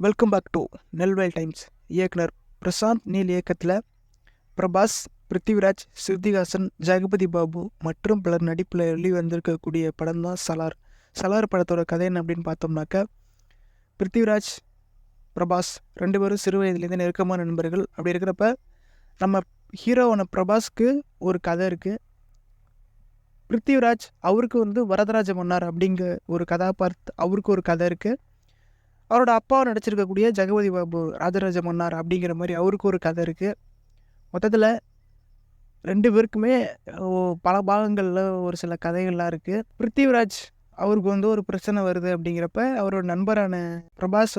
Welcome back to Nelvel Times. இயக்குனர் Prashanth Neil இயக்கத்தில் பிரபாஸ், பிருத்திவிராஜ், ஸ்ருதிஹாசன், ஜெகபதி பாபு மற்றும் பலர் நடிப்பில் வெளிவந்திருக்கக்கூடிய படம் தான் சலார். சலார் படத்தோட கதை என்ன அப்படின்னு பார்த்தோம்னாக்க, பிருத்திவிராஜ், பிரபாஸ் ரெண்டு பேரும் சிறு வயதுலேருந்து நெருக்கமான நண்பர்கள். அப்படி இருக்கிறப்ப நம்ம ஹீரோவான பிரபாஸ்க்கு ஒரு கதை இருக்குது. பிருத்திவிராஜ் அவருக்கு வரதராஜ மன்னார் அப்படிங்கிற ஒரு அவருக்கு ஒரு கதை இருக்குது. அவரோட அப்பாவை நடிச்சிருக்கக்கூடிய ஜெகபதி பாபு ராஜராஜ மன்னார் அப்படிங்கிற மாதிரி அவருக்கு ஒரு கதை இருக்குது. மொத்தத்தில் ரெண்டு பேருக்குமே பல பாகங்களில் ஒரு சில கதைகள்லாம் இருக்குது. பிருத்திவிராஜ் அவருக்கு ஒரு பிரச்சனை வருது அப்படிங்கிறப்ப அவரோட நண்பரான பிரபாஸ்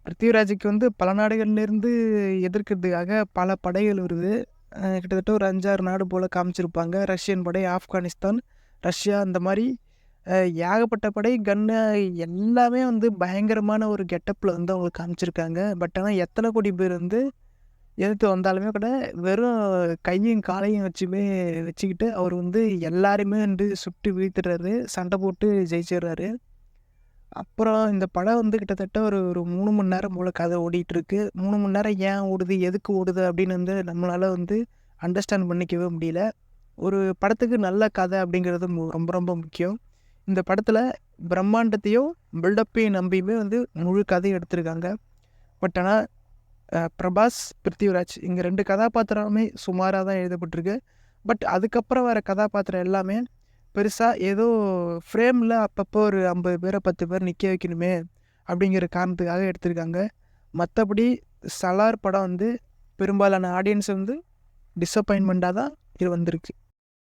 பிருத்திவிராஜுக்கு பல நாடுகள்லேருந்து எதிர்க்கிறதுக்காக பல படைகள் வருது. கிட்டத்தட்ட ஒரு 5-6 நாடு போல் காமிச்சிருப்பாங்க. ரஷ்யன் படை, ஆப்கானிஸ்தான், ரஷ்யா, அந்த மாதிரி ஏகப்பட்ட படை, கன்னு எல்லாமே பயங்கரமான ஒரு கெட்டப்பில் அவங்களுக்கு காமிச்சிருக்காங்க. பட் ஆனால் எத்தனை கோடி பேர் எதிர்த்து வந்தாலுமே கூட வெறும் கையும் காலையும் வச்சுக்கிட்டு அவர் எல்லாருமே சுட்டு வீழ்த்துறாரு, சண்டை போட்டு ஜெயிச்சிடுறாரு. அப்புறம் இந்த படம் கிட்டத்தட்ட ஒரு 3 மணி நேரம் போல் கதை ஓடிட்டுருக்கு. 3 மணி நேரம் ஏன் ஓடுது, எதுக்கு ஓடுது அப்படின்னு நம்மளால் அண்டர்ஸ்டாண்ட் பண்ணிக்கவே முடியல. ஒரு படத்துக்கு நல்ல கதை அப்படிங்கிறது ரொம்ப ரொம்ப முக்கியம். இந்த படத்தில் பிரம்மாண்டத்தையும் பில்டப்பையும் நம்பியுமே முழு கதையும் எடுத்திருக்காங்க. பட் ஆனால் பிரபாஸ், பிருத்திவிராஜ் இங்கே 2 கதாபாத்திரமே சுமாராக தான் எழுதப்பட்டிருக்கு. பட் அதுக்கப்புறம் வர கதாபாத்திரம் எல்லாமே பெருசாக ஏதோ ஃப்ரேமில் அப்பப்போ ஒரு 50 பேரை 10 பேர் நிற்க வைக்கணுமே அப்படிங்கிற காரணத்துக்காக எடுத்திருக்காங்க. மற்றபடி சலார் படம் பெரும்பாலான ஆடியன்ஸ் டிஸப்பாயின்மெண்ட்டாக தான் இது வந்திருக்கு.